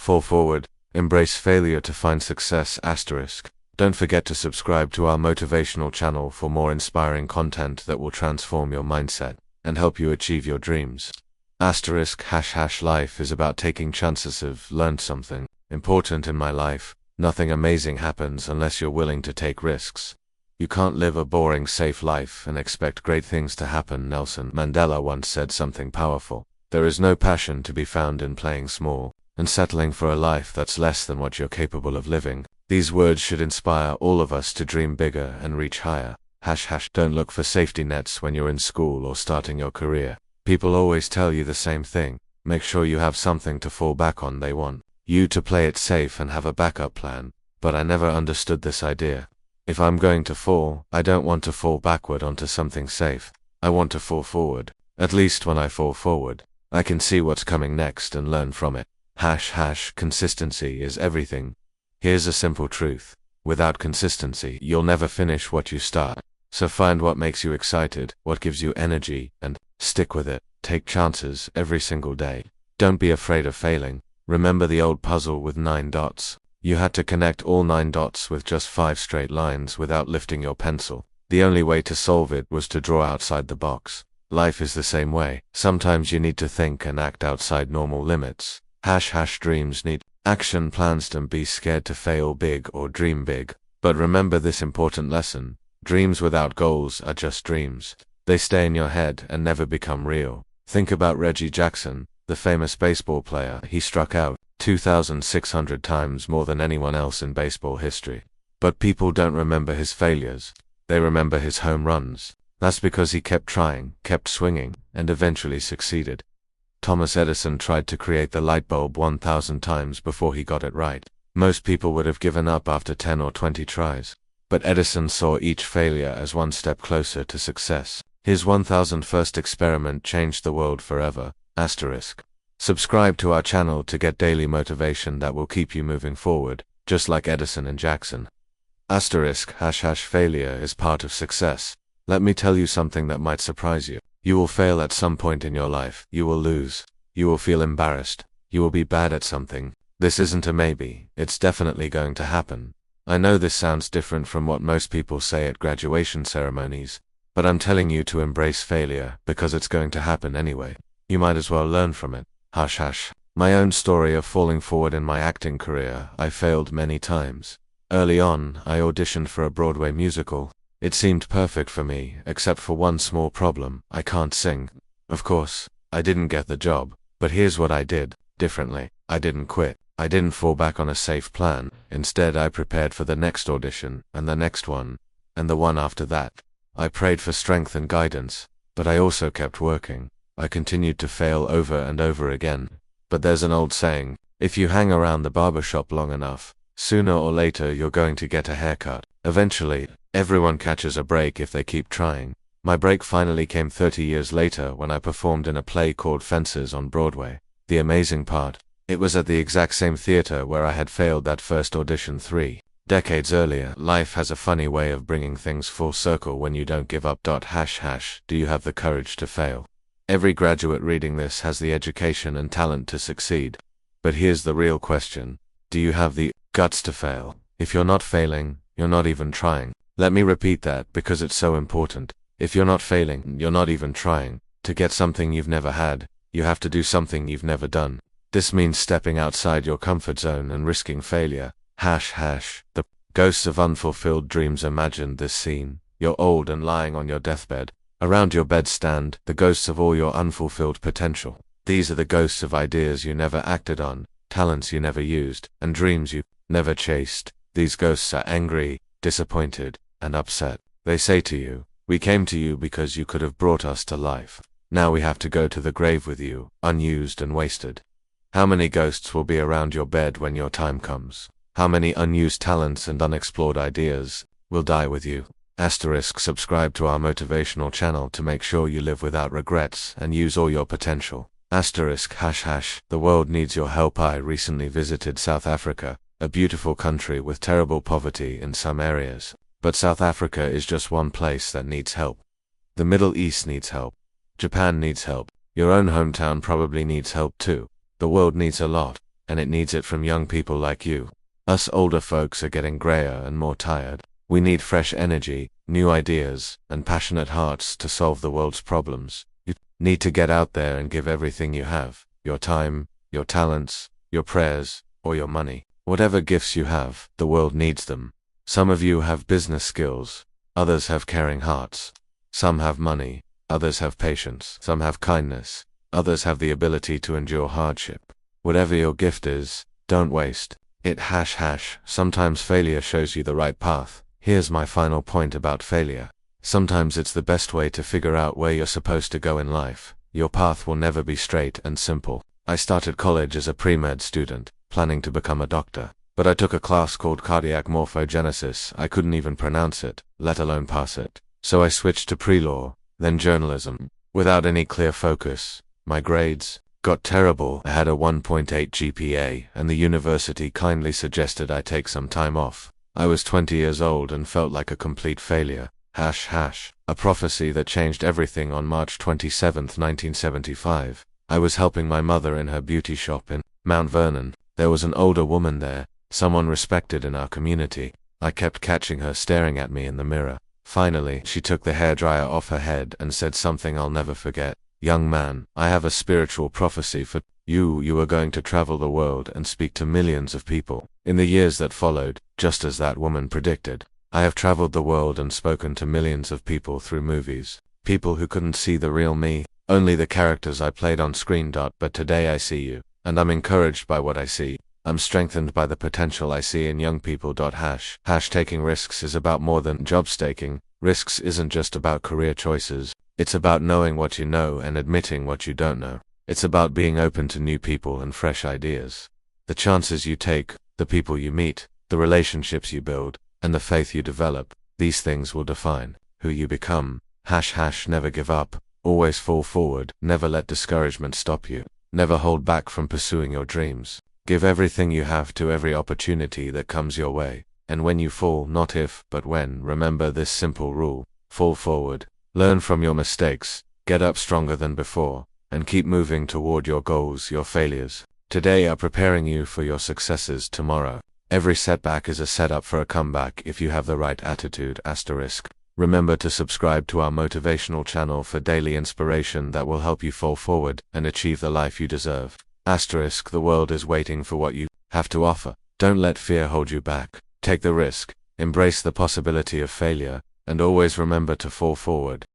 Fall forward. Embrace failure to find success. Asterisk. Don't forget to subscribe to our motivational channel for more inspiring content that will transform your mindset and help you achieve your dreams. Asterisk. Life is about taking chances. I've learned something important in my life. Nothing amazing happens unless you're willing to take risks. You can't live a boring, safe life and expect great things to happen. Nelson Mandela once said something powerful. There is no passion to be found in playing small and settling for a life that's less than what you're capable of living. These words should inspire all of us to dream bigger and reach higher. Don't look for safety nets when you're in school or starting your career. People always tell you the same thing. Make sure you have something to fall back on. They want you to play it safe and have a backup plan. But I never understood this idea. If I'm going to fall, I don't want to fall backward onto something safe. I want to fall forward. At least when I fall forward, I can see what's coming next and learn from it. Consistency is everything. Here's a simple truth. Without consistency, you'll never finish what you start. So find what makes you excited, what gives you energy, and stick with it. Take chances every single day. Don't be afraid of failing. Remember the old puzzle with 9 dots. You had to connect all 9 dots with just 5 straight lines without lifting your pencil. The only way to solve it was to draw outside the box. Life is the same way. Sometimes you need to think and act outside normal limits. Dreams need action plans. Don't be scared to fail big or dream big. But remember this important lesson. Dreams without goals are just dreams. They stay in your head and never become real. Think about Reggie Jackson, the famous baseball player. He struck out 2,600 times more than anyone else in baseball history. But people don't remember his failures. They remember his home runs. That's because he kept trying, kept swinging, and eventually succeeded. Thomas Edison tried to create the light bulb 1,000 times before he got it right. Most people would have given up after 10 or 20 tries. But Edison saw each failure as one step closer to success. His 1,001st experiment changed the world forever. Asterisk. Subscribe to our channel to get daily motivation that will keep you moving forward, just like Edison and Jackson. Asterisk. Failure is part of success. Let me tell you something that might surprise you. You will fail at some point in your life. You will lose. You will feel embarrassed. You will be bad at something. This isn't a maybe. It's definitely going to happen. I know this sounds different from what most people say at graduation ceremonies, but I'm telling you to embrace failure because it's going to happen anyway. You might as well learn from it. My own story of falling forward in my acting career. I failed many times. Early on, I auditioned for a Broadway musical. It seemed perfect for me, except for one small problem. I can't sing. Of course, I didn't get the job, but here's what I did differently. I didn't quit. I didn't fall back on a safe plan. Instead, I prepared for the next audition, and the next one, and the one after that. I prayed for strength and guidance, but I also kept working. I continued to fail over and over again. But there's an old saying, if you hang around the barbershop long enough, sooner or later you're going to get a haircut. Eventually, everyone catches a break if they keep trying. My break finally came 30 years later when I performed in a play called Fences on Broadway. The amazing part, it was at the exact same theater where I had failed that first audition 3 decades earlier. Life has a funny way of bringing things full circle when you don't give up. Do you have the courage to fail? Every graduate reading this has the education and talent to succeed. But here's the real question. Do you have the guts to fail? If you're not failing, you're not even trying. Let me repeat that because it's so important. If you're not failing, you're not even trying. To get something you've never had, you have to do something you've never done. This means stepping outside your comfort zone and risking failure. The ghosts of unfulfilled dreams. Imagine this scene. You're old and lying on your deathbed. Around your bed stand the ghosts of all your unfulfilled potential. These are the ghosts of ideas you never acted on, talents you never used, and dreams you never chased. These ghosts are angry, disappointed, and upset. They say to you, we came to you because you could have brought us to life. Now we have to go to the grave with you, unused and wasted. How many ghosts will be around your bed when your time comes? How many unused talents and unexplored ideas will die with you? Subscribe to our motivational channel to make sure you live without regrets and use all your potential. The world needs your help. I recently visited South Africa, a beautiful country with terrible poverty in some areas. But South Africa is just one place that needs help. The Middle East needs help. Japan needs help. Your own hometown probably needs help too. The world needs a lot. and it needs it from young people like you. Us older folks are getting grayer and more tired. We need fresh energy, new ideas, and passionate hearts to solve the world's problems. You need to get out there and give everything you have, your time, your talents, your prayers, or your money. Whatever gifts you have, the world needs them. Some of you have business skills, others have caring hearts. Some have money, others have patience. Some have kindness, others have the ability to endure hardship. Whatever your gift is, don't waste it. Sometimes failure shows you the right path. Here's my final point about failure. Sometimes it's the best way to figure out where you're supposed to go in life. Your path will never be straight and simple. I started college as a pre-med student, planning to become a doctor. But I took a class called cardiac morphogenesis. I couldn't even pronounce it, let alone pass it. So I switched to pre-law, then journalism. Without any clear focus, my grades got terrible. I had a 1.8 GPA, and the university kindly suggested I take some time off. I was 20 years old and felt like a complete failure. A prophecy that changed everything. On March 27, 1975, I was helping my mother in her beauty shop in Mount Vernon. There was an older woman there, someone respected in our community. I kept catching her staring at me in the mirror. Finally, she took the hairdryer off her head and said something I'll never forget. "Young man, I have a spiritual prophecy for you. You are going to travel the world and speak to millions of people." In the years that followed, just as that woman predicted, I have traveled the world and spoken to millions of people through movies. People who couldn't see the real me, only the characters I played on screen. But today I see you, and I'm encouraged by what I see. I'm strengthened by the potential I see in young people. Taking risks is about more than job staking. Risks isn't just about career choices. It's about knowing what you know and admitting what you don't know. It's about being open to new people and fresh ideas. The chances you take, the people you meet, the relationships you build, and the faith you develop, these things will define who you become. Never give up. Always fall forward. Never let discouragement stop you. Never hold back from pursuing your dreams. Give everything you have to every opportunity that comes your way. And when you fall, not if, but when, remember this simple rule. Fall forward. Learn from your mistakes. Get up stronger than before. And keep moving toward your goals. Your failures today are preparing you for your successes tomorrow. Every setback is a setup for a comeback if you have the right attitude. Remember to subscribe to our motivational channel for daily inspiration that will help you fall forward and achieve the life you deserve. The world is waiting for what you have to offer. Don't let fear hold you back. Take the risk, embrace the possibility of failure, and always remember to fall forward.